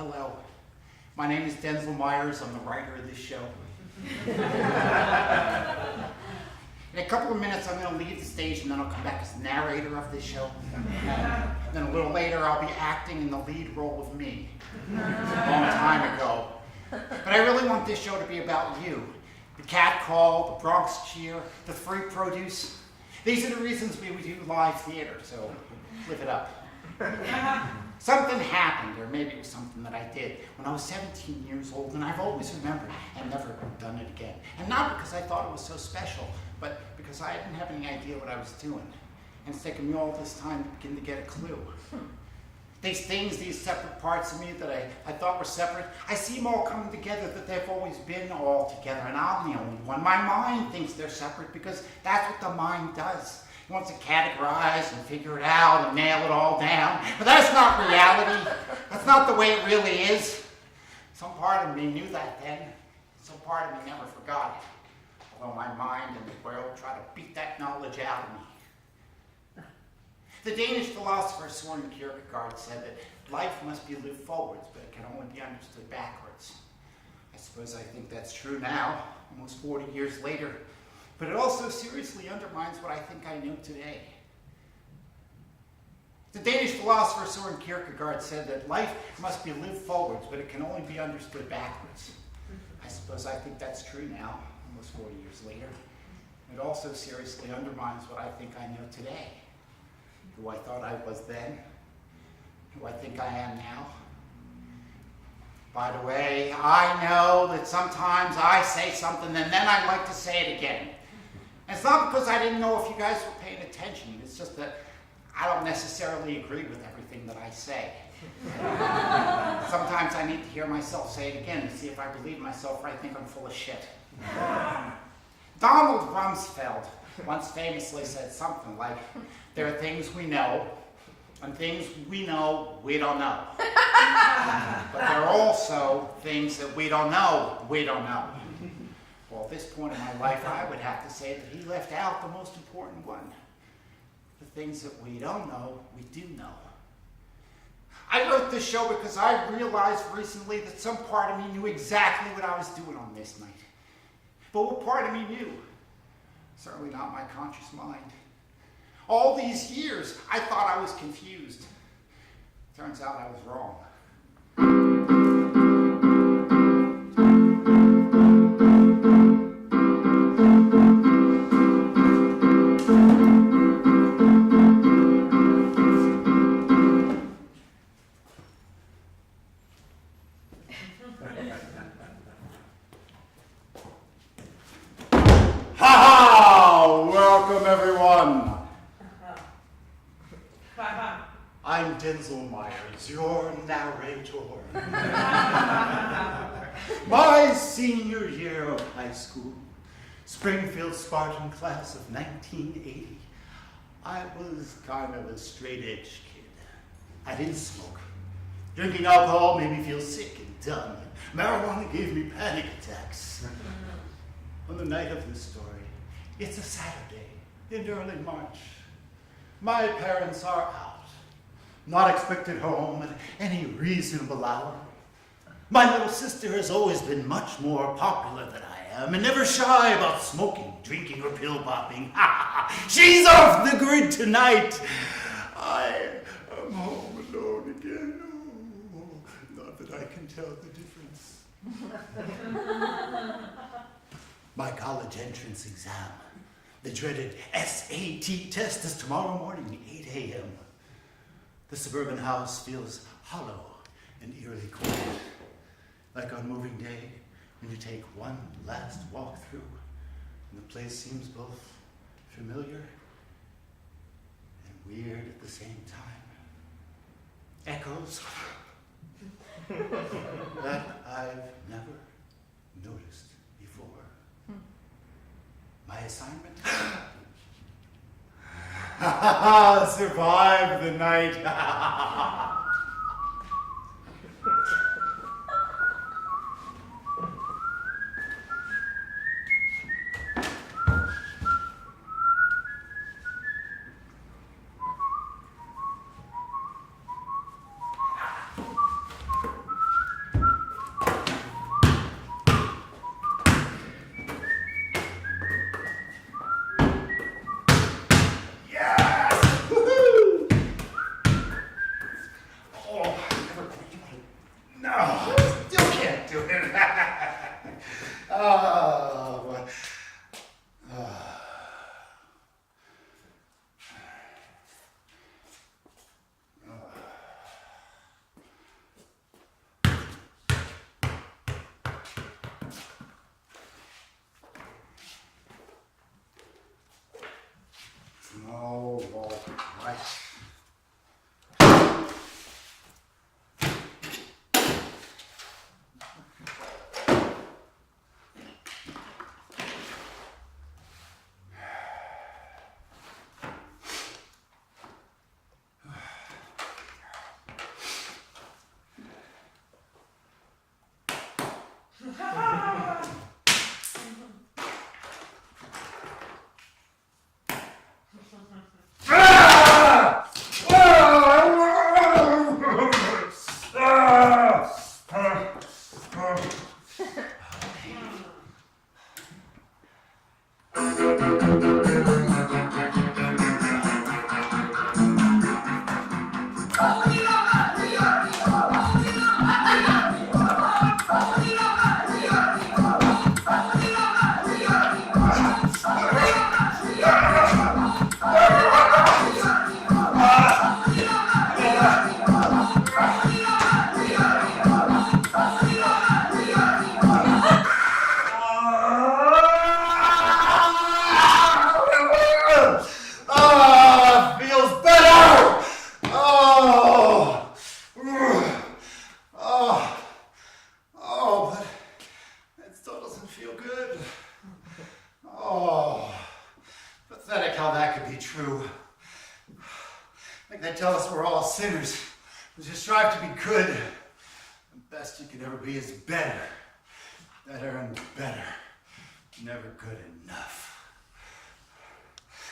Hello. My name is Denzel Myers. I'm the writer of this show. In a couple of minutes, I'm going to leave the stage, and then I'll come back as narrator of this show. And then a little later, I'll be acting in the lead role of me. It was a long time ago. But I really want this show to be about you. The cat call, the Bronx cheer, the free produce. These are the reasons we do live theater, so live it up. Something happened, or maybe it was something that I did, when I was 17 years old, and I've always remembered and never done it again. And not because I thought it was so special, but because I didn't have any idea what I was doing. And it's taken me all this time to begin to get a clue. These things, these separate parts of me that I thought were separate, I see them all coming together, that they've always been all together, and I'm the only one. My mind thinks they're separate because that's what the mind does. It wants to categorize and figure it out and nail it all down. But that's not reality. That's not the way it really is. Some part of me knew that then. Some part of me never forgot it. Although my mind and the world try to beat that knowledge out of me. The Danish philosopher Søren Kierkegaard said that life must be lived forwards, but it can only be understood backwards. I suppose I think that's true now, almost 40 years later. But it also seriously undermines what I think I know today. The Danish philosopher Søren Kierkegaard said that life must be lived forwards, but it can only be understood backwards. I suppose I think that's true now, almost 40 years later. It also seriously undermines what I think I know today. Who I thought I was then, who I think I am now. By the way, I know that sometimes I say something and then I like to say it again. And it's not because I didn't know if you guys were paying attention. It's just that I don't necessarily agree with everything that I say. Sometimes I need to hear myself say it again to see if I believe myself or I think I'm full of shit. Donald Rumsfeld once famously said something like, there are things we know, and things we know we don't know. But there are also things that we don't know we don't know. Well, at this point in my life, I would have to say that he left out the most important one. The things that we don't know, we do know. I wrote this show because I realized recently that some part of me knew exactly what I was doing on this night. But what part of me knew? Certainly not my conscious mind. All these years, I thought I was confused. Turns out I was wrong. Welcome, everyone. I'm Denzel Myers, your narrator. My senior year of high school, Springfield Spartan class of 1980, I was kind of a straight-edge kid. I didn't smoke. Drinking alcohol made me feel sick and dumb. Marijuana gave me panic attacks. On the night of this story, it's a Saturday in early March. My parents are out. Not expected home at any reasonable hour. My little sister has always been much more popular than I am and never shy about smoking, drinking, or pill popping. She's off the grid tonight. I am home alone again. Oh, not that I can tell the difference. My college entrance exam, the dreaded SAT test, is tomorrow morning, 8 a.m. The suburban house feels hollow and eerily quiet, like on moving day when you take one last walk through and the place seems both familiar and weird at the same time. Echoes that I've never noticed before. My assignment? Survive the night. Oh, oh, all right.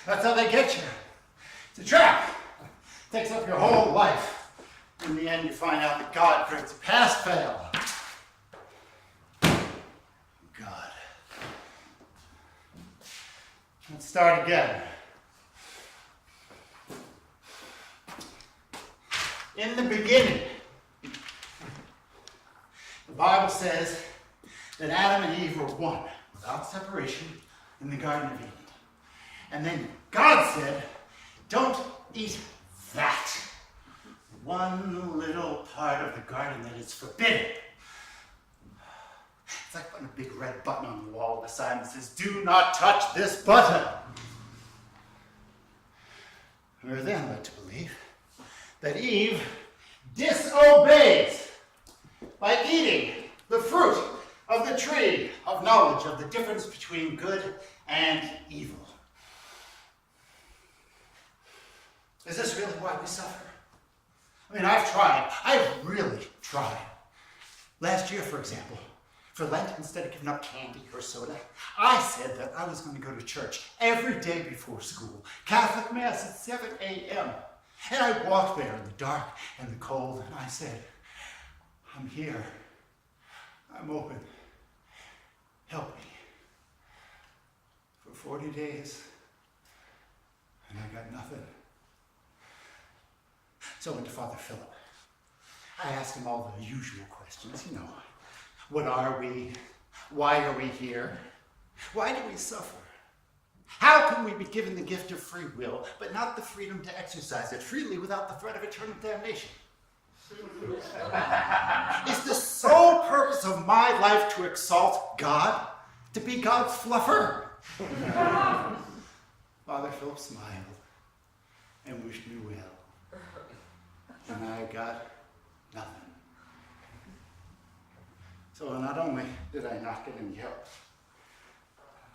That's how they get you. It's a trap. It takes up your whole life. In the end, you find out that God creates a pass-fail. God. Let's start again. In the beginning, the Bible says that Adam and Eve were one, without separation, in the Garden of Eden. And then God said, don't eat that one little part of the garden that is forbidden. It's like putting a big red button on the wall with a sign that says, do not touch this button. We're then led to believe that Eve disobeys by eating the fruit of the tree of knowledge of the difference between good and evil. Is this really why we suffer? I mean, I've tried. I've really tried. Last year, for example, for Lent, instead of giving up candy or soda, I said that I was going to go to church every day before school, Catholic Mass at 7 a.m. And I walked there in the dark and the cold, and I said, I'm here. I'm open. Help me. For 40 days, and I got nothing. So I went to Father Philip. I asked him all the usual questions, you know. What are we? Why are we here? Why do we suffer? How can we be given the gift of free will, but not the freedom to exercise it freely without the threat of eternal damnation? Is the sole purpose of my life to exalt God? To be God's fluffer? Father Philip smiled and wished me well. And I got nothing. So not only did I not get any help,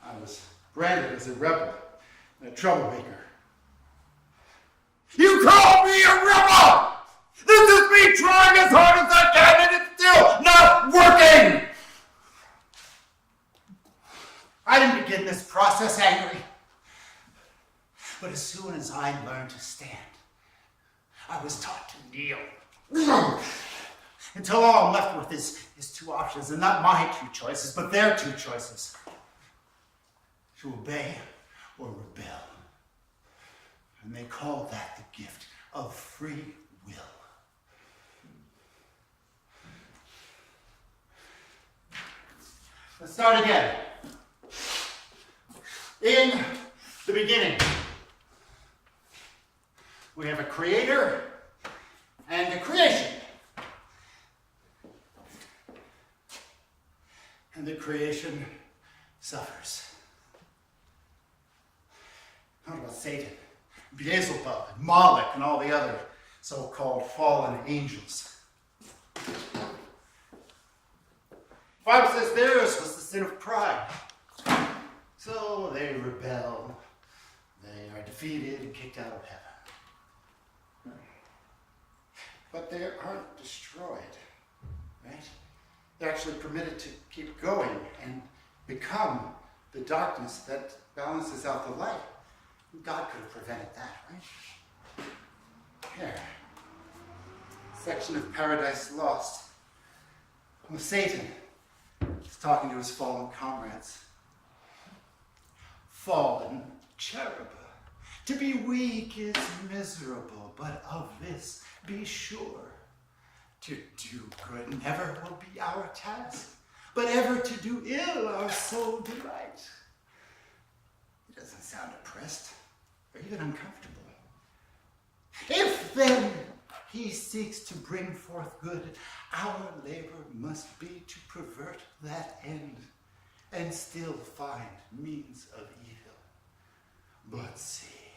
I was branded as a rebel, a troublemaker. You call me a rebel! This is me trying as hard as I can and it's still not working! I didn't begin this process angry. But as soon as I learned to stand, I was taught to kneel. Until all I'm left with is two options, and not my two choices, but their two choices. To obey or rebel. And they call that the gift of free will. Let's start again. In the beginning, we have a creator and a creation. And the creation suffers. What about Satan, Beelzebub, and Moloch, and all the other so-called fallen angels? The Bible says theirs was the sin of pride. So they rebel, they are defeated and kicked out of heaven. But they aren't destroyed, right? They're actually permitted to keep going and become the darkness that balances out the light. God could have prevented that, right? Here, section of Paradise Lost. Well, Satan is talking to his fallen comrades. Fallen cherub, to be weak is miserable, but of this be sure. To do good never will be our task, but ever to do ill our sole delight. He doesn't sound oppressed or even uncomfortable. If then he seeks to bring forth good, our labor must be to pervert that end and still find means of evil. But see,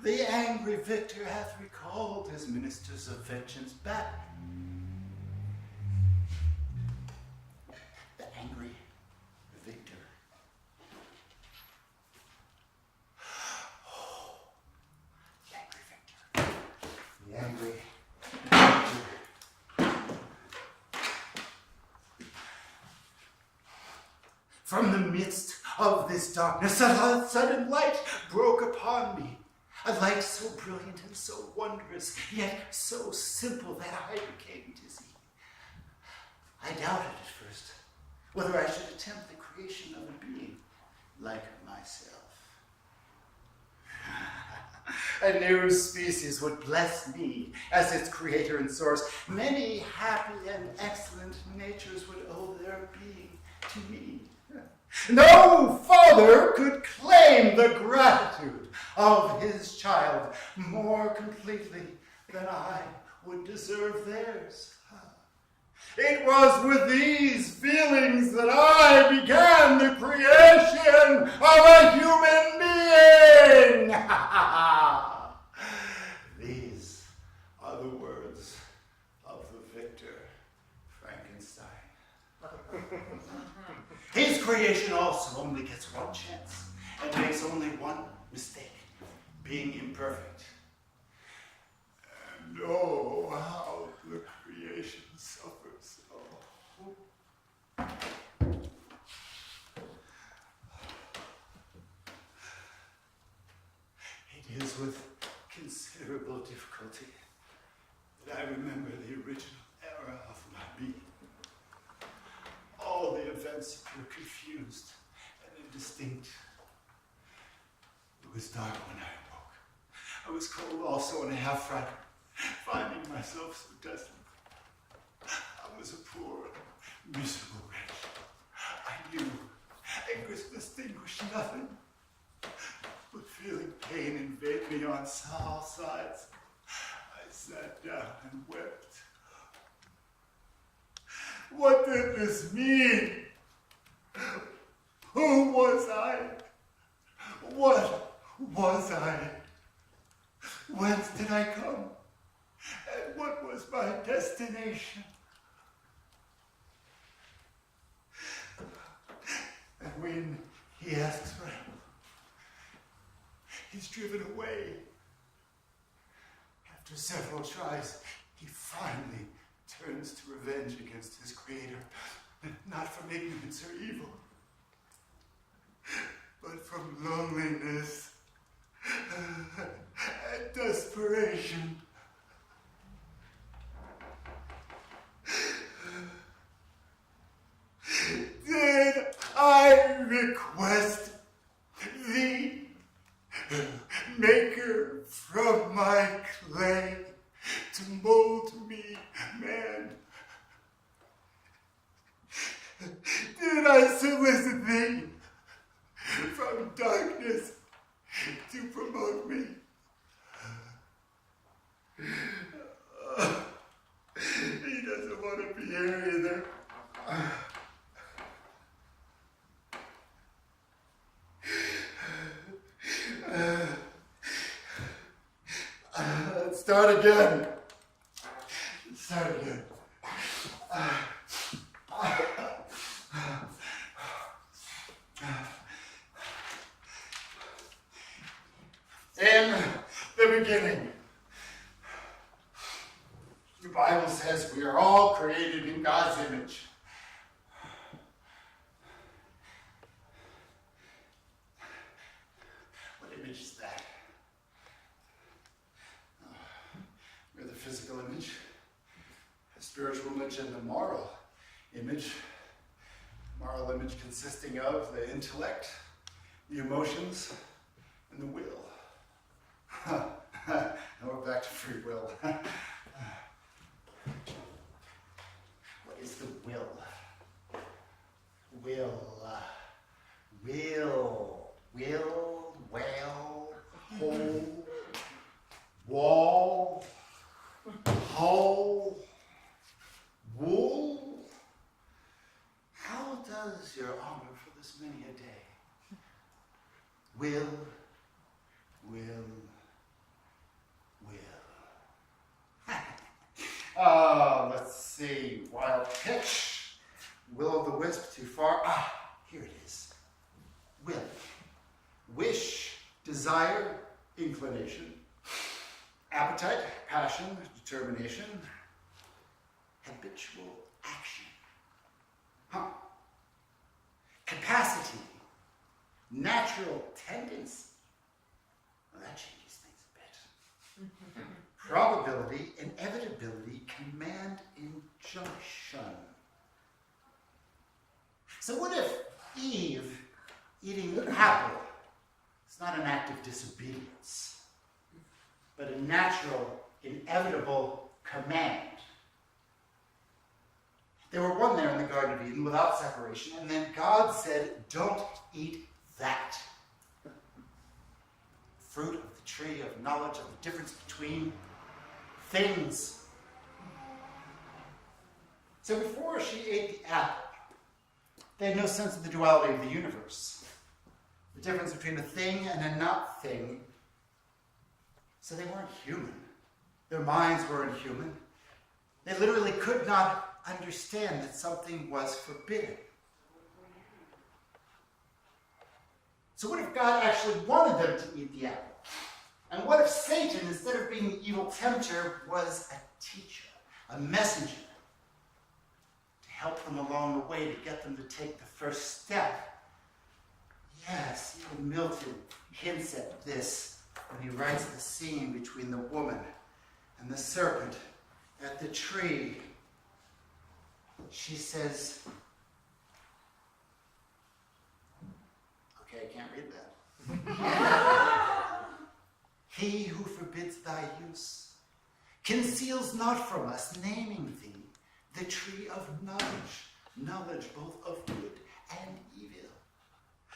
the angry victor hath recalled his ministers of vengeance back. The angry victor. Oh, the angry victor. The angry victor. From the midst of this darkness, a sudden light broke upon me. A light so brilliant and so wondrous, yet so simple that I became dizzy. I doubted at first whether I should attempt the creation of a being like myself. A new species would bless me as its creator and source. Many happy and excellent natures would owe their being to me. No father could claim the gratitude of his child more completely than I would deserve theirs. It was with these feelings that I began the creation of a human being. These are the words of the victor, Frankenstein. His creation also only gets one chance and makes only one mistake, being imperfect. And oh, how the creation suffers. Oh. It is with considerable difficulty that I remember the original era of my being. All the events were confused and indistinct. It was dark when I awoke. I was cold also and half frightened, finding myself so desolate. I was a poor, miserable wretch. I knew I could distinguish nothing, but feeling pain invade me on all sides, I sat down and wept. What did this mean? Who was I? What was I? Whence did I come? And what was my destination? And when he asks for help, he's driven away. After several tries, he finally turns to revenge against his creator, not from ignorance or evil, but from loneliness and desperation. Did I request thee, maker from my clay, to mold me, man? Did I merciless thing from darkness to promote me. He doesn't want to be here either. Let's start again. In the beginning, the Bible says we are all created in God's image. What image is that? We're the physical image, a spiritual image, and the moral image. Moral image consisting of the intellect, the emotions, and the will. And we're back to free will. What is the will? Whole, wall, whole, wool. How does your honor for this many a day? Will. Let's see. Wild pitch. Will-o'-the-wisp, too far. Here it is. Will. Wish, desire, inclination. Appetite, passion, determination. Habitual action. Capacity, natural tendency. Well, that changes things a bit. Probability, inevitability, command, injunction. So what if Eve eating the apple is not an act of disobedience, but a natural, inevitable command? They were one there in the Garden of Eden without separation, and then God said, don't eat that. Fruit of the tree of knowledge of the difference between things. So before she ate the apple, they had no sense of the duality of the universe, the difference between a thing and a not thing. So they weren't human. Their minds weren't human. They literally could not understand that something was forbidden. So what if God actually wanted them to eat the apple? And what if Satan, instead of being the evil tempter, was a teacher, a messenger, to help them along the way, to get them to take the first step? Yes, even Milton hints at this when he writes the scene between the woman and the serpent at the tree. She says, okay, I can't read that. He who forbids thy use conceals not from us, naming thee the tree of knowledge, knowledge both of good and evil.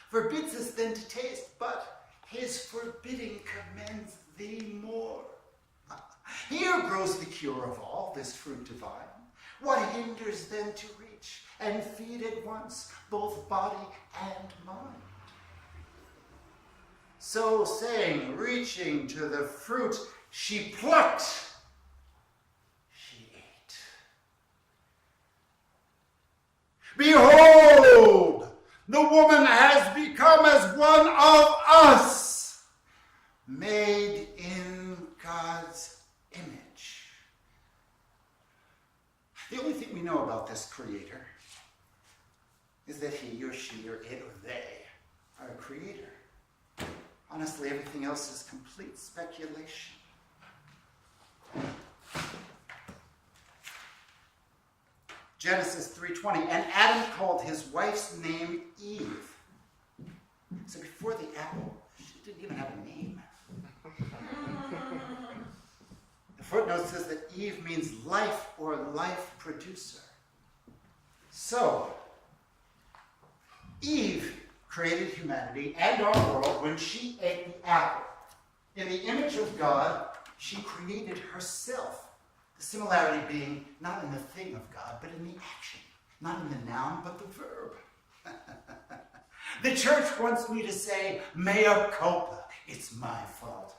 Forbids us then to taste, but his forbidding commends thee more. Here grows the cure of all, this fruit divine. What hinders then to reach and feed at once both body and mind? So saying, reaching to the fruit, she plucked, she ate. Behold, the woman has become as one of us, made in God's image. The only thing we know about this creator is that he or she or it or they are a creator. Honestly, everything else is complete speculation. Genesis 3:20, and Adam called his wife's name Eve. So before the apple, she didn't even have a name. The footnote says that Eve means life or life producer. So, Eve created humanity and our world when she ate the apple. In the image of God, she created herself. The similarity being not in the thing of God, but in the action. Not in the noun, but the verb. The church wants me to say, mea culpa, it's my fault.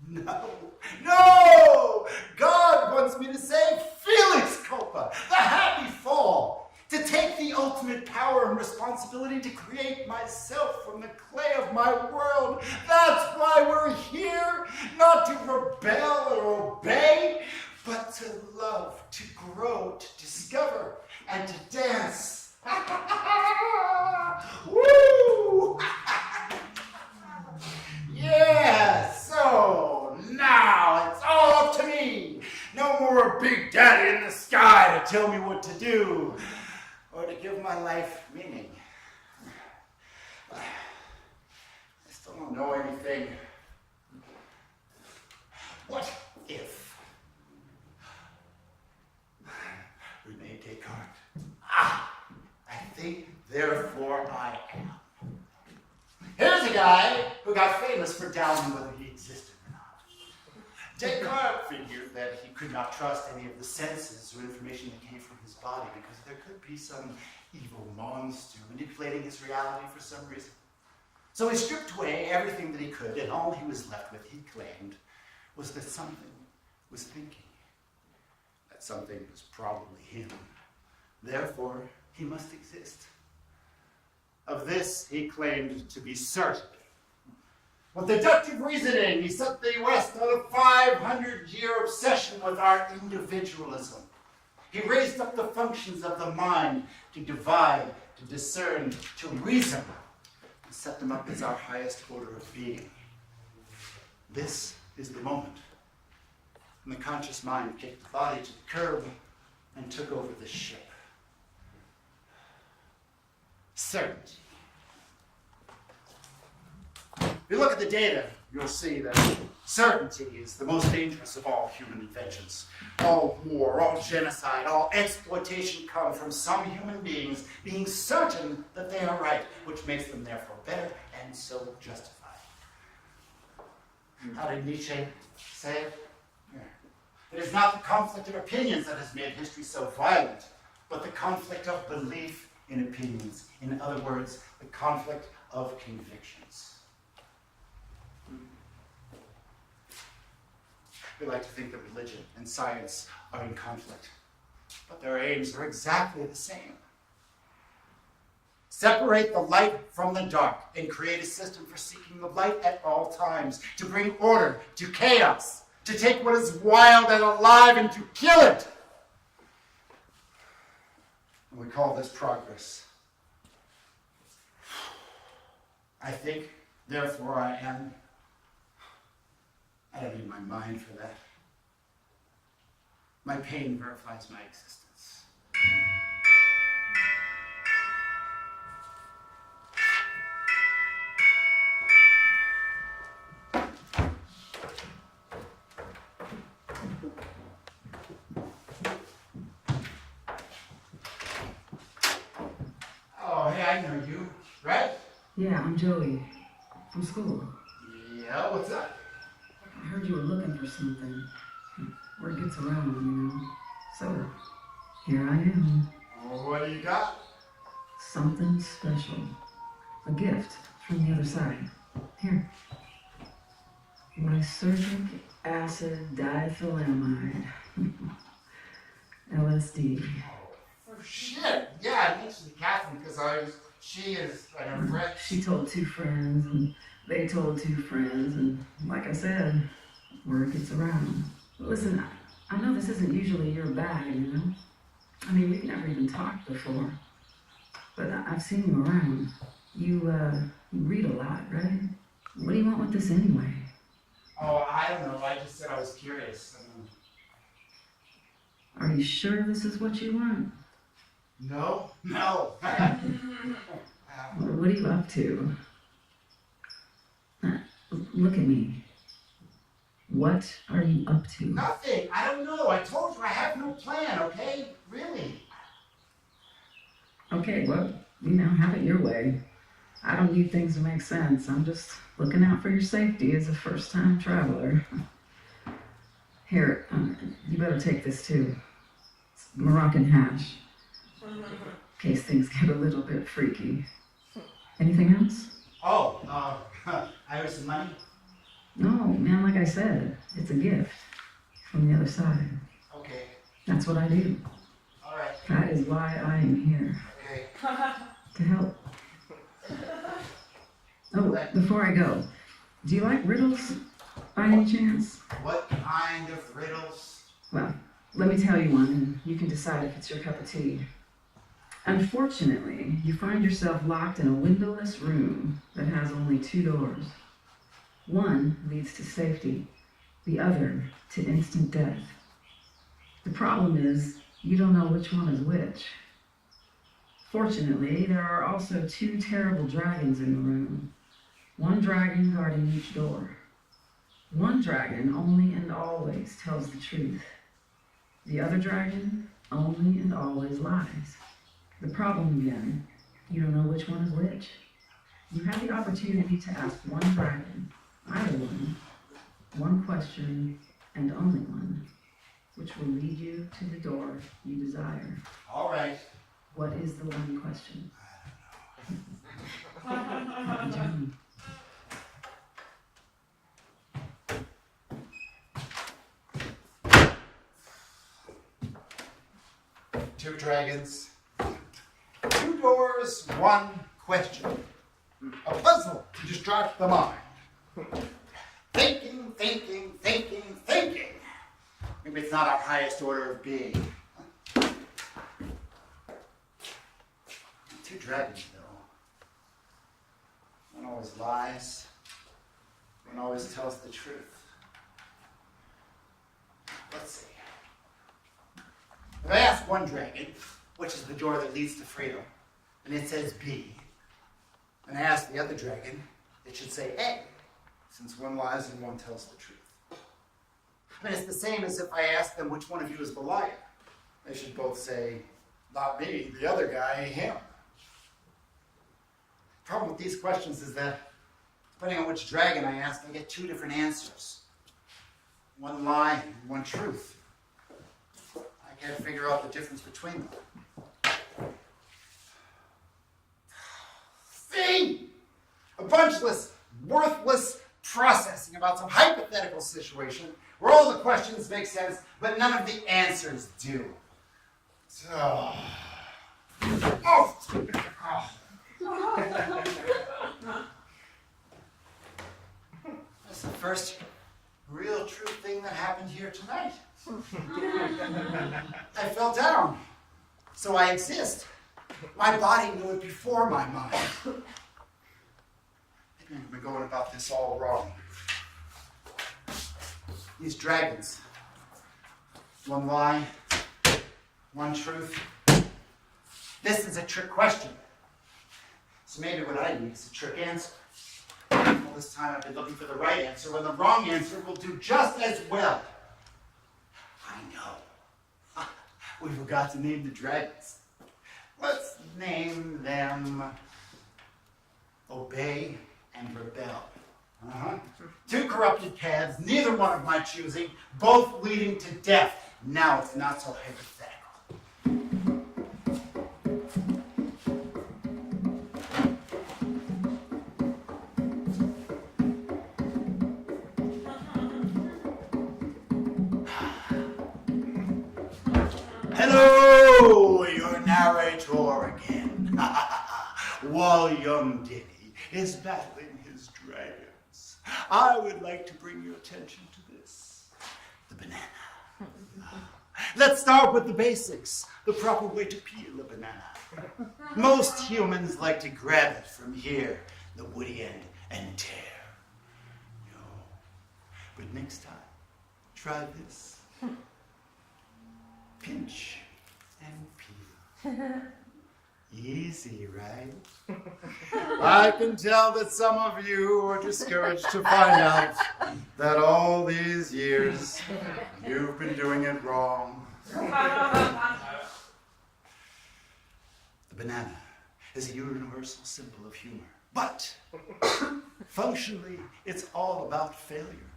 No! God wants me to say, Felix culpa, the happy fall. To take the ultimate power and responsibility to create myself from the clay of my world. That's why we're here. Not to rebel or obey, but to love, to grow, to discover, and to dance. Woo! Yeah, so now it's all up to me. No more Big Daddy in the sky to tell me what to do or to give my life meaning. I still don't know anything. What if? Rene Descartes. I think, therefore I am. Here's a guy who got famous for doubting whether he existed or not. Descartes figured that he could not trust any of the senses or information that came from his body because there could be some evil monster manipulating his reality for some reason. So he stripped away everything that he could, and all he was left with, he claimed, was that something was thinking. That something was probably him. Therefore, he must exist. Of this, he claimed to be certain. With deductive reasoning, he set the West on a 500-year obsession with our individualism. He raised up the functions of the mind to divide, to discern, to reason, and set them up as our highest order of being. This is the moment. And the conscious mind kicked the body to the curb and took over the ship. Certainty. If you look at the data, you'll see that certainty is the most dangerous of all human inventions. All war, all genocide, all exploitation come from some human beings being certain that they are right, which makes them therefore better and so justified. How did Nietzsche say it? It is not the conflict of opinions that has made history so violent, but the conflict of belief in opinions. In other words, the conflict of convictions. We like to think that religion and science are in conflict, but their aims are exactly the same. Separate the light from the dark and create a system for seeking the light at all times, to bring order to chaos, to take what is wild and alive and to kill it. And we call this progress. I think, therefore I am. I don't need my mind for that. My pain verifies my existence. Oh, hey, I know you, right? Yeah, I'm Joey. From school. Yeah, what's up? I heard you were looking for something. Word gets around, you know. So, here I am. Well, what do you got? Something special. A gift from the other side. Here. Lysergic acid diethylamide. LSD. Oh, shit. Yeah, I mentioned Catherine because she is an friend. She told 2 friends, and they told 2 friends, and like I said, word gets around. Listen, I know this isn't usually your bag, you know? I mean, we've never even talked before, but I've seen you around. You read a lot, right? What do you want with this anyway? Oh, I don't know. I just said I was curious. Are you sure this is what you want? No. What are you up to? Look at me. What are you up to? Nothing. I don't know. I told you I have no plan, okay? Really. Okay, have it your way. I don't need things to make sense. I'm just looking out for your safety as a first-time traveler. Here, you better take this too. It's Moroccan hash. In case things get a little bit freaky. Anything else? Oh, I owe some money? No, man, like I said, it's a gift from the other side. Okay. That's what I do. All right. That is why I am here. Okay. To help. Oh, before I go, do you like riddles by any chance? What kind of riddles? Well, let me tell you one and you can decide if it's your cup of tea. Unfortunately, you find yourself locked in a windowless room that has only 2 doors. One leads to safety, the other to instant death. The problem is, you don't know which one is which. Fortunately, there are also 2 terrible dragons in the room. One dragon guarding each door. One dragon only and always tells the truth. The other dragon only and always lies. The problem again, you don't know which one is which. You have the opportunity to ask one dragon, either one question, and only one, which will lead you to the door you desire. All right. What is the one question? Happy journey. Two dragons, 2 doors, 1 question. A puzzle to distract the mind. Thinking. Maybe it's not our highest order of being. 2 dragons, though. One always lies. One always tells the truth. Let's see. If I ask one dragon, which is the door that leads to freedom, and it says B, and I ask the other dragon, it should say A, since one lies and one tells the truth. I mean, it's the same as if I ask them which one of you is the liar. They should both say, not me, the other guy, him. The problem with these questions is that, depending on which dragon I ask, I get 2 different answers. One lie and one truth. I can't figure out the difference between them. See? A bunchless, worthless processing about some hypothetical situation where all the questions make sense, but none of the answers do. So... That's the first real true thing that happened here tonight. I fell down, so I exist. My body knew it before my mind. Maybe I've been going about this all wrong. These dragons, one lie, one truth. This is a trick question. So maybe what I need is a trick answer. All this time I've been looking for the right answer when the wrong answer will do just as well. I know. We forgot to name the dragons. Let's name them Obey and Rebel. 2 corrupted paths, neither one of my choosing, both leading to death. Now it's not so hypothetical. Hello, your narrator again. While young Denny is battling his dragons, I would like to bring your attention to this. The banana. Let's start with the basics. The proper way to peel a banana. Most humans like to grab it from here, the woody end, and tear. No. But next time, try this. Pinch and peel. Easy, right? I can tell that some of you are discouraged to find out that all these years you've been doing it wrong. The banana is a universal symbol of humor. But functionally, it's all about failure.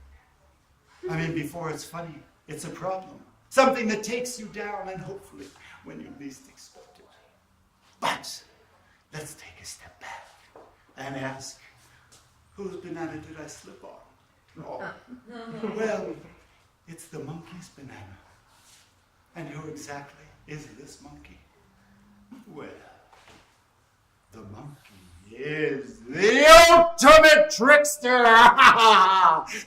I mean, before it's funny, it's a problem. Something that takes you down, and hopefully when you least expect it. But let's take a step back and ask, whose banana did I slip on? Oh, well, it's the monkey's banana. And who exactly is this monkey? Well, the monkey is the ultimate trickster!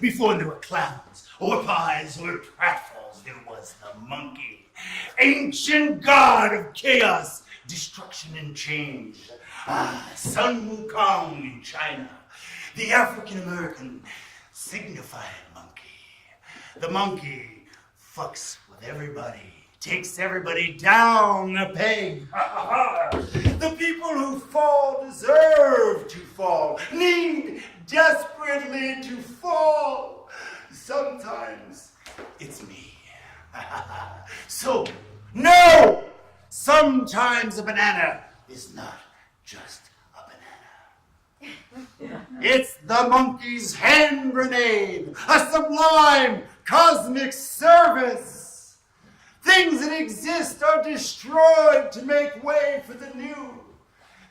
Before there were clowns, or pies, or pratfalls, there was the monkey. Ancient god of chaos, destruction and change. Sun Wukong in China. The African-American signified monkey. The monkey fucks with everybody. Takes everybody down a peg. The people who fall deserve to fall, need desperately to fall. Sometimes it's me. So, no! Sometimes a banana is not just a banana. It's the monkey's hand grenade, a sublime cosmic service. Things that exist are destroyed to make way for the new.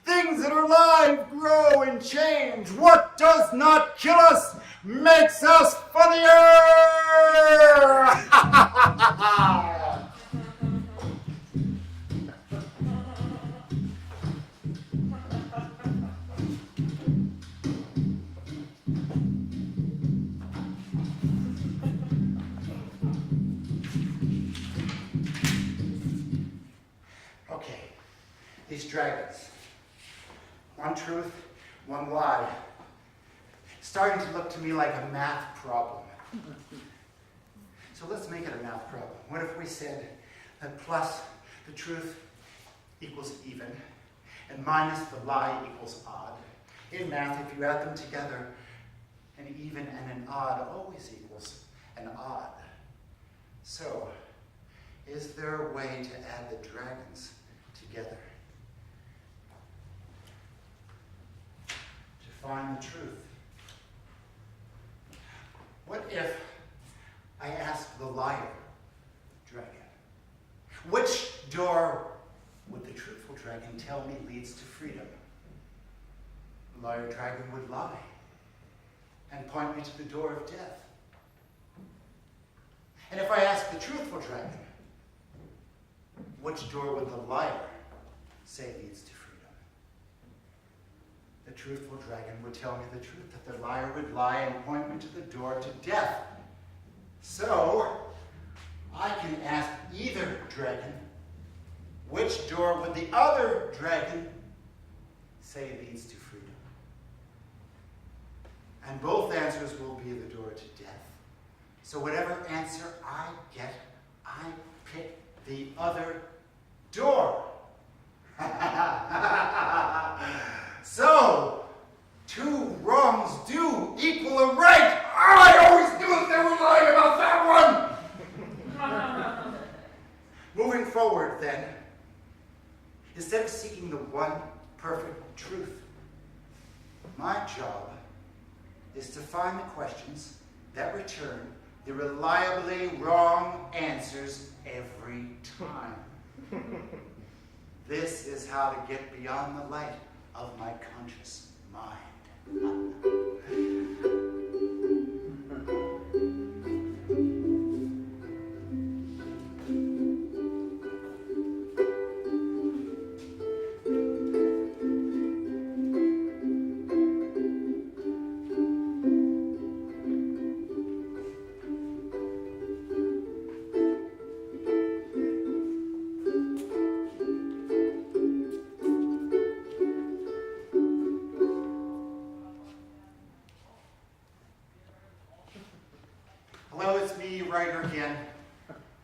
Things that are alive grow and change. What does not kill us makes us funnier! Okay, these dragons. One truth, one lie. Starting to look to me like a math problem. So let's make it a math problem. What if we said that plus the truth equals even, and minus the lie equals odd? In math, if you add them together, an even and an odd always equals an odd. So, is there a way to add the dragons together? To find the truth. What if I ask the liar dragon, which door would the truthful dragon tell me leads to freedom? The liar dragon would lie and point me to the door of death. And if I ask the truthful dragon, which door would the liar say leads to freedom? The truthful dragon would tell me the truth, that the liar would lie and point me to the door to death. So, I can ask either dragon, which door would the other dragon say leads to freedom? And both answers will be the door to death. So whatever answer I get, I pick the other door. So, two wrongs do equal a right. I always knew that they were lying about that one. Moving forward, then, instead of seeking the one perfect truth, my job is to find the questions that return the reliably wrong answers every time. This is how to get beyond the light of my conscious mind. Hello, it's me, Ryder again.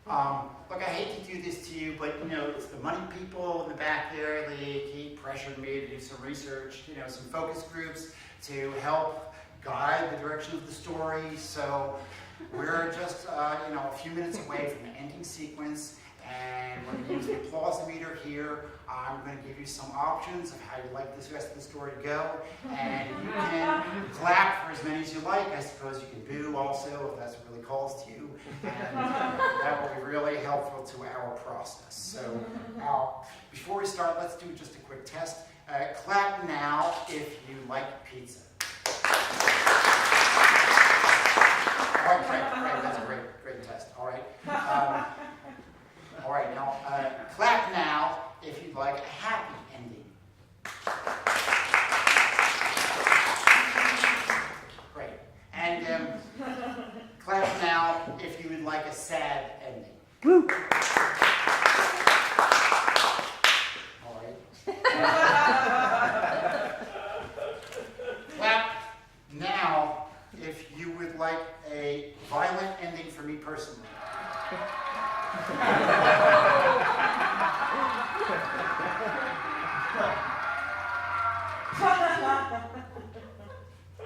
Look, I hate to do this to you, but it's the money people in the back there. They keep pressuring me to do some research, some focus groups to help guide the direction of the story. So we're just, a few minutes away from the ending sequence, And we're going to use the applause meter here. I'm going to give you some options of how you'd like this rest of the story to go. And you can clap for as many as you like. I suppose you can boo also if that's what really calls to you. And that will be really helpful to our process. So before we start, let's do just a quick test. Clap now if you like pizza. All right, great. That's a great test. All right. All right, now clap now if you'd like a happy ending. Great. And clap now if you would like a sad ending. Woo. All right. Clap now if you would like a violent ending for me personally.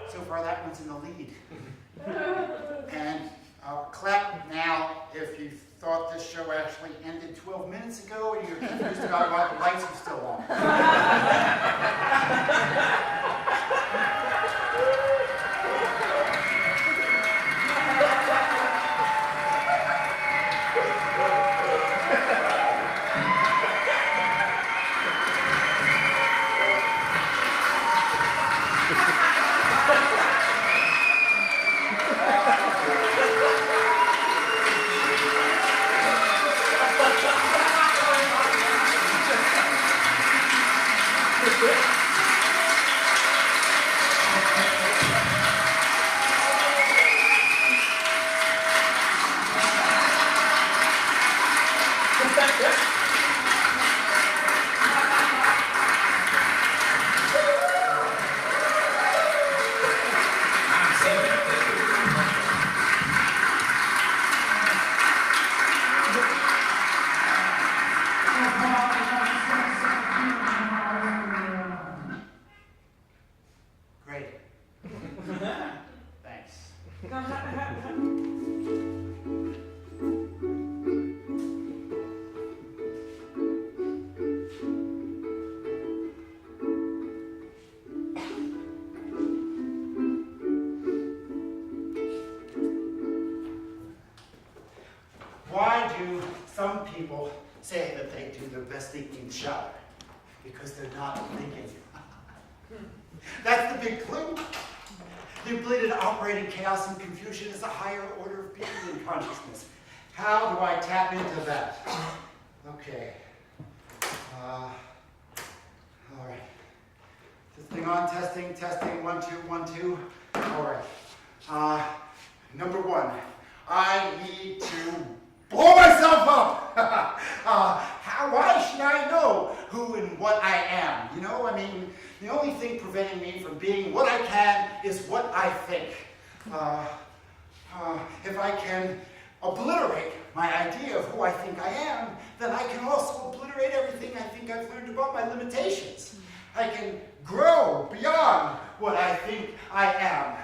So far, that one's in the lead. And clap now if you thought this show actually ended 12 minutes ago and you're confused about why the lights are still on. Why do some people say that they do their best thinking in the shower? Because they're not thinking. That's the big clue. The ability to operate in chaos and confusion is a higher order of being in consciousness. How do I tap into that? Okay. All right. This thing on, testing, 1, 2, 1, 2. All right. Number 1, I need to blow myself up. Why should I know who and what I am? You know, I mean, the only thing preventing me from being what I can is what I think. If I can obliterate my idea of who I think I am, then I can also obliterate everything I think I've learned about my limitations. I can grow beyond what I think I am.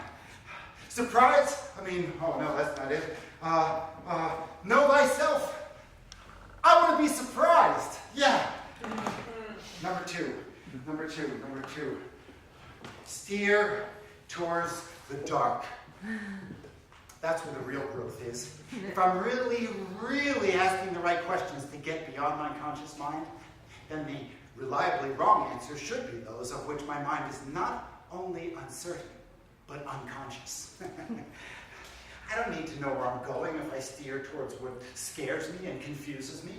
Surprise? I mean, oh no, that's not it. Know thyself. I want to be surprised. Yeah. Number two. Steer towards the dark. That's where the real growth is. If I'm really, really asking the right questions to get beyond my conscious mind, then the reliably wrong answers should be those of which my mind is not only uncertain, but unconscious. I don't need to know where I'm going if I steer towards what scares me and confuses me.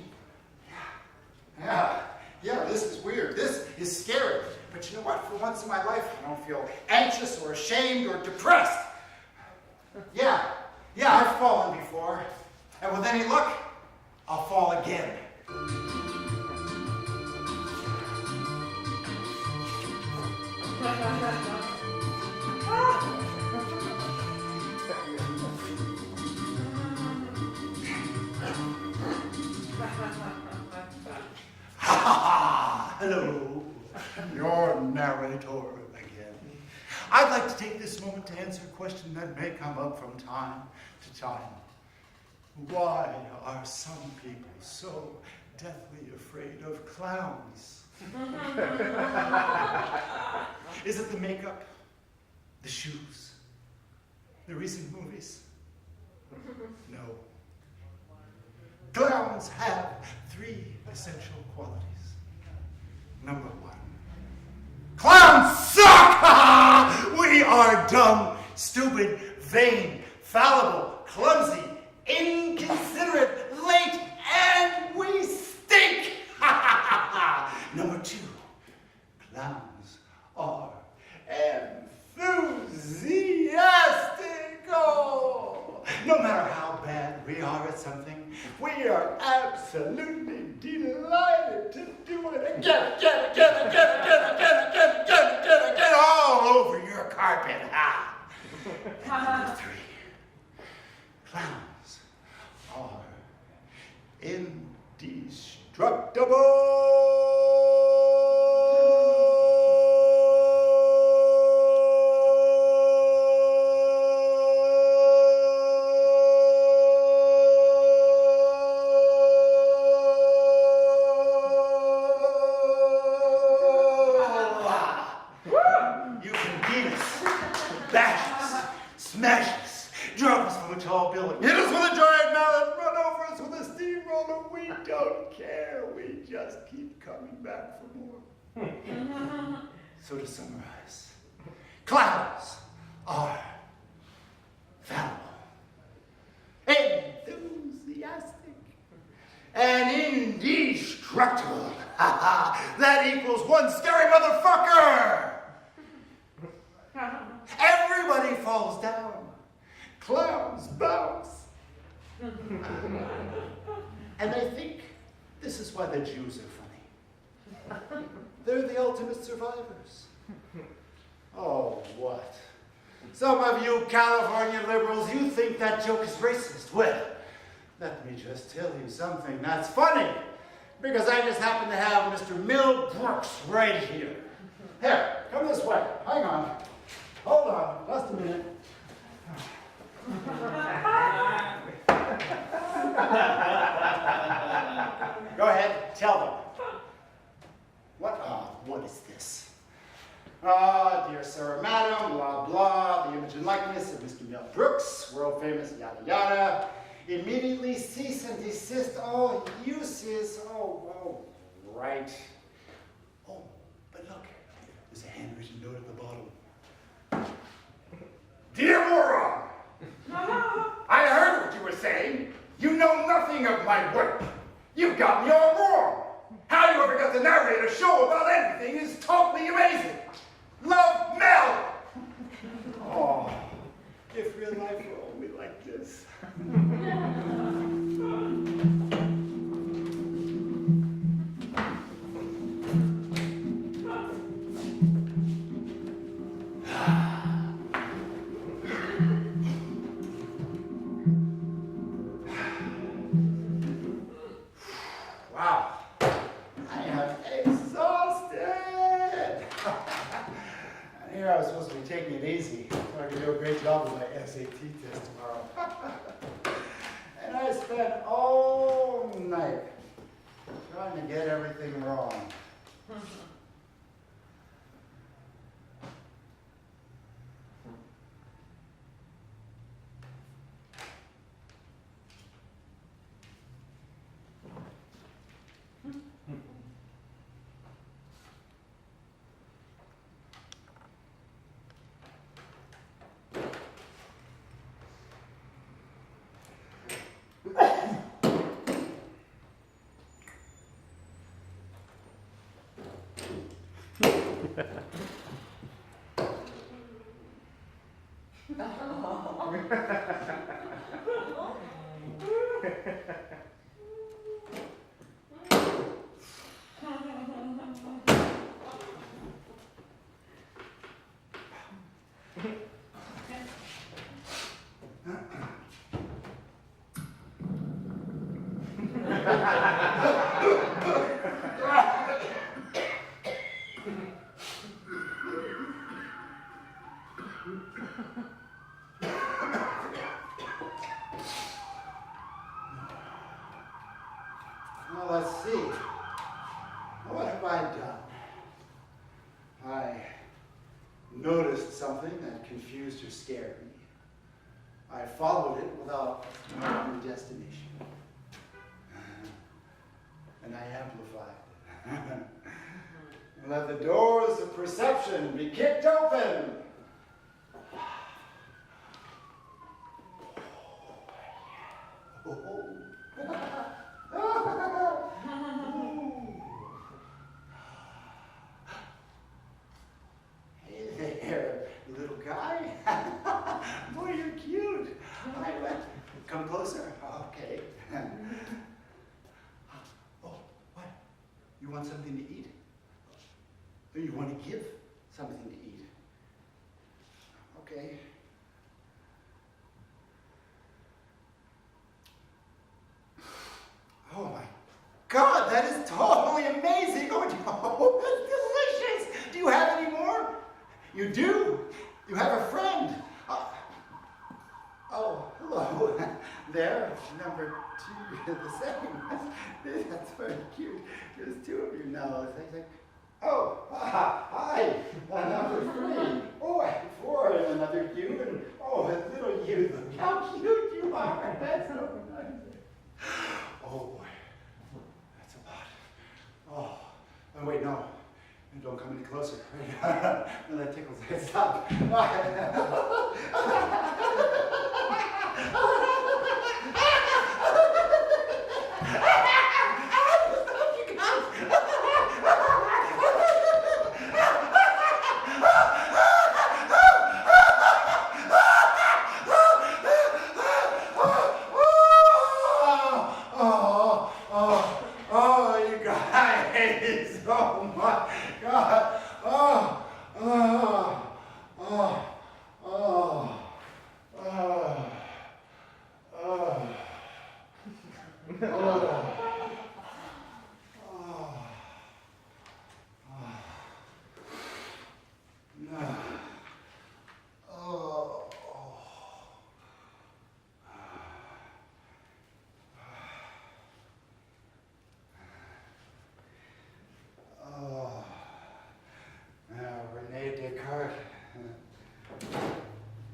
Yeah, this is weird. This is scary. But you know what? For once in my life, I don't feel anxious or ashamed or depressed. Yeah, I've fallen before. And with any luck, I'll fall again. Hello, your narrator again. I'd like to take this moment to answer a question that may come up from time to time. Why are some people so deathly afraid of clowns? Is it the makeup, the shoes, the recent movies? No. Clowns have 3 essential qualities. Number 1, clowns suck! We are dumb, stupid, vain, fallible, clumsy, inconsiderate, late, and we stink! Number 2, clowns are enthusiastical. No matter how bad we are at something, we are absolutely delighted to do it again, all over your carpet. And number 3, clowns are indestructible. You can beat us, bash us, smash us, drop us from a tall building, hit us with a giant mallet, run over us with a steamroller. We don't care. We just keep coming back for more. So to summarize, clowns are fallible, enthusiastic, and indestructible. That equals one scary motherfucker. Everybody falls down. Clowns bounce. And they think this is why the Jews are funny. They're the ultimate survivors. Oh, what? Some of you California liberals, you think that joke is racist. Well, let me just tell you something that's funny. Because I just happen to have Mr. Mel Brooks right here. Here, come this way. Hang on. Hold on, just a minute. Go ahead, tell them. What is this? Dear Sarah Madam, blah, blah, the image and likeness of Mr. Mel Brooks, world famous, yada, yada. Immediately cease and desist all uses. Oh, right. Oh, but look, there's a handwritten note at the bottom. Dear moron, I heard what you were saying. You know nothing of my work. You've got me all wrong. How you ever got to narrate a show about anything is totally amazing. Love, Mel. Oh, if real life were only like this. Wow, I am exhausted. And here I was supposed to be taking it easy so I could do a great job with my SAT test tomorrow. And I spent all night trying to get everything wrong. noticed something that confused or scared me. I followed it without knowing the destination. And I amplified it. Let the doors of perception be kicked open. Hey there, little guy. Boy, you're cute. I went. Come closer. Okay. Oh, what? You want something to eat? Or you want to give something to eat? Okay. Oh my God, that is totally amazing. Oh, that's delicious. Do you have any more? You do? You have a friend. Oh, hello. There, number 2, the second one. That's very cute. There's 2 of you now. It's like, oh, hi, number 3. Oh, and 4, and another you, and oh, a little you. Look how cute you are. That's so nice. Oh boy, that's a lot. Oh, and wait, no. Don't come any closer. No, that tickles. Stop.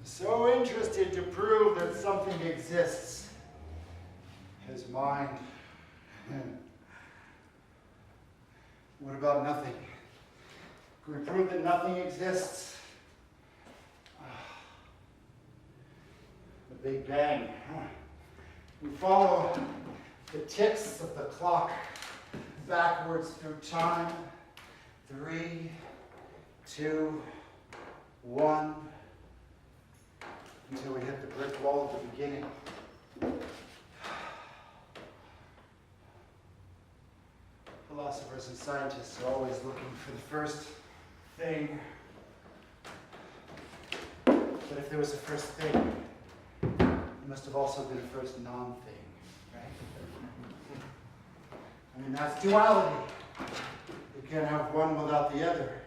So interested to prove that something exists. His mind. What about nothing? Can we prove that nothing exists? The Big Bang. We follow the ticks of the clock backwards through time. 3, 2, 1. Until we hit the brick wall at the beginning. Philosophers and scientists are always looking for the first thing. But if there was a first thing, there must have also been a first non-thing, right? I mean, that's duality. You can't have one without the other.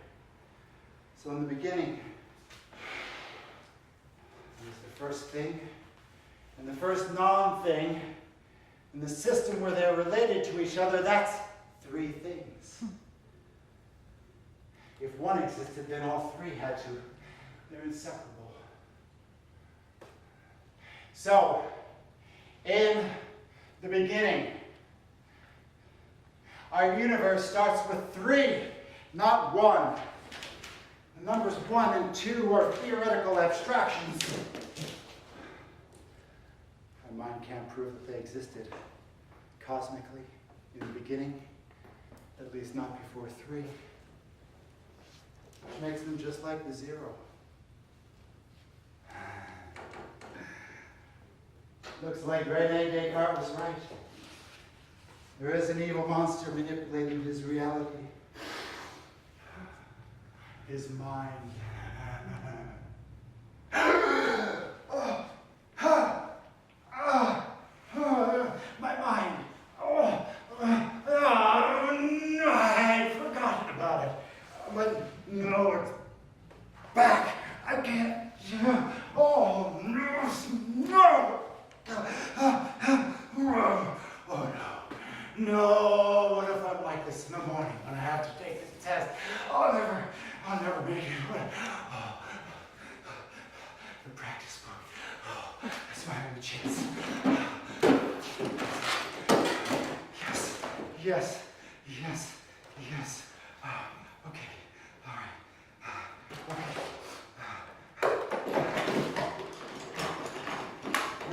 So in the beginning, first thing, and the first non-thing, and the system where they're related to each other, that's 3 things. If one existed, then all 3 had to. They're inseparable. So, in the beginning, our universe starts with 3, not 1. The numbers 1 and 2 are theoretical abstractions. Our mind can't prove that they existed cosmically in the beginning, at least not before 3. Which makes them just like the 0. Looks like Rene Descartes was right. There is an evil monster manipulating his reality. His mind. My mind. No, I forgot about it. But no, it's back. I can't. Oh, no. No. Oh, no. No, what if I'm like this in the morning when I have to take this test? I'll never make it. chance. Yes. Okay. All right. Okay.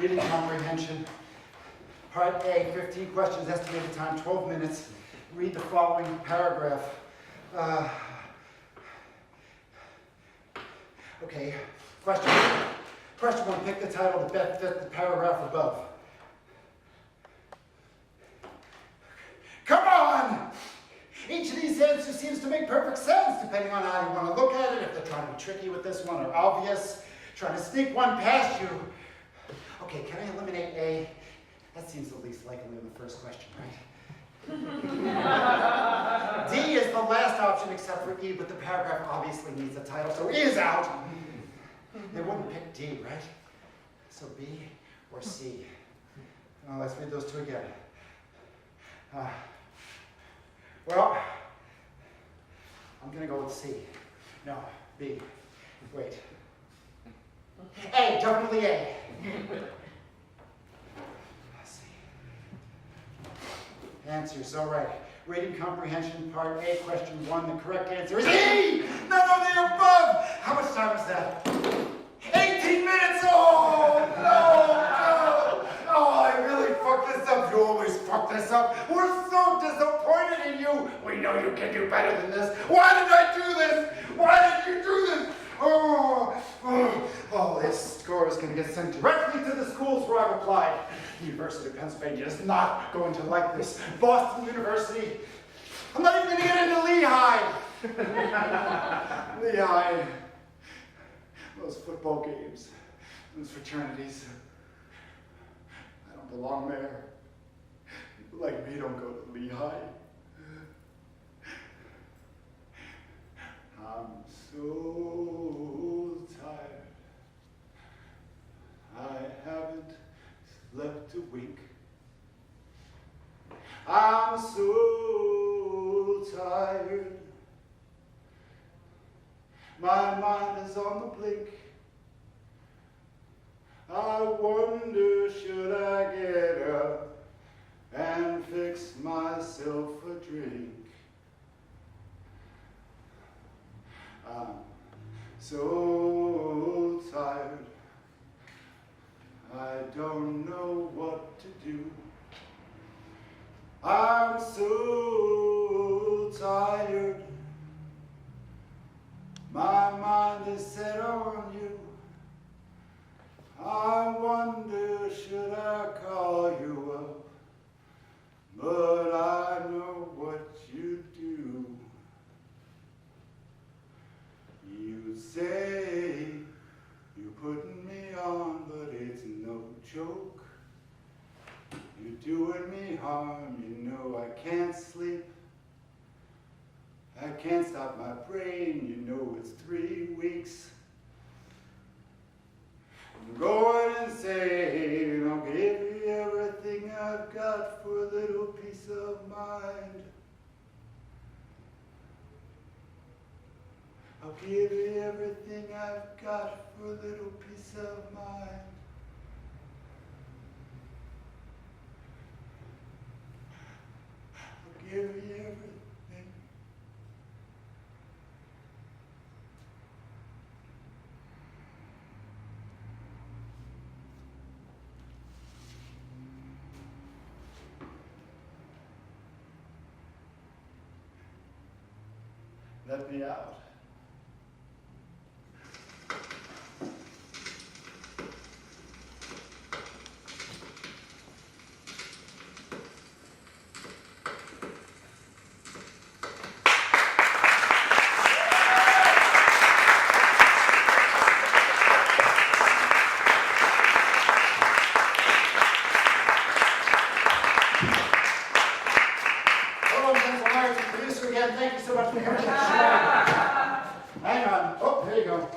Reading comprehension. Part A, 15 questions, estimated time 12 minutes. Read the following paragraph. Okay, question one, pick the title that best fits the paragraph above. Come on! Each of these answers seems to make perfect sense, depending on how you want to look at it, if they're trying to be tricky with this one or obvious, trying to sneak one past you. Okay, can I eliminate A? That seems the least likely in the first question, right? D is the last option except for E, but the paragraph obviously needs a title, so E is out. They wouldn't pick D, right? So B or C? Now let's read those two again. Well, I'm going to go with C. No, B. Wait. A, definitely A. Let's see. Answers, all right. Reading comprehension, part A, question 1. The correct answer is E! None of the above! How much time is that? 18 minutes! Oh, no! Oh, I really fucked this up. You always fuck this up. We're so disappointed in you. We know you can do better than this. Why did I do this? Why did you do this? Oh, this score is going to get sent directly to the schools where I've applied. The University of Pennsylvania is not going to like this. Boston University. I'm not even going to get into Lehigh. Lehigh. Those football games. Those fraternities. I don't belong there. People like me don't go to Lehigh. I'm so tired. I haven't slept a wink. I'm so tired. My mind is on the blink. I wonder, should I get up and fix myself a drink? I'm so tired. I don't know what to do. I'm so tired. My mind is set on you. I wonder, should I call you up? But I know what you do. You say you're putting me on, but it's no joke. You're doing me harm, you know I can't sleep. I can't stop my brain, you know it's 3 weeks. Go ahead and say, I'll give you everything I've got for a little peace of mind. I'll give you everything I've got for a little peace of mind. I'll give you everything. Let me out. Hello, Denzel Myers, the producer again. Thank you so much for coming to the show. Hang on. Oh, there you go.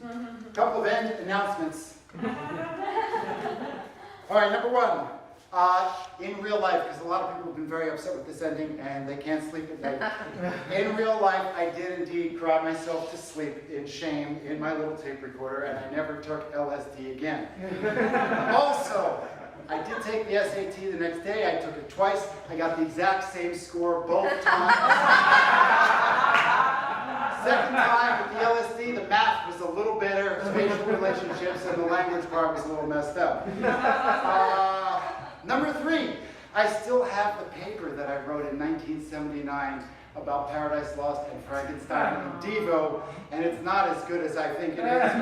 A couple of announcements. All right, number 1. In real life, because a lot of people have been very upset with this ending and they can't sleep at night. In real life, I did indeed cry myself to sleep in shame in my little tape recorder, and I never took LSD again. Also, I did take the SAT the next day. I took it twice. I got the exact same score both times. Second time with the LSD, the math was a little better, spatial relationships, and the language part was a little messed up. Number 3, I still have the paper that I wrote in 1979 about Paradise Lost and Frankenstein and Devo, and it's not as good as I think it is,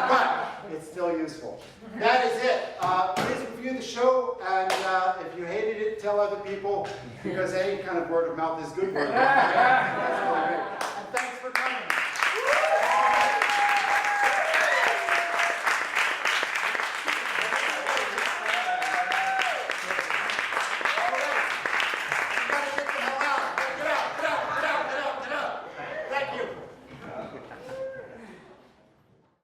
but it's still useful. That is it. Please review the show, and if you hated it, tell other people, because any kind of word of mouth is good word of mouth. That's really great.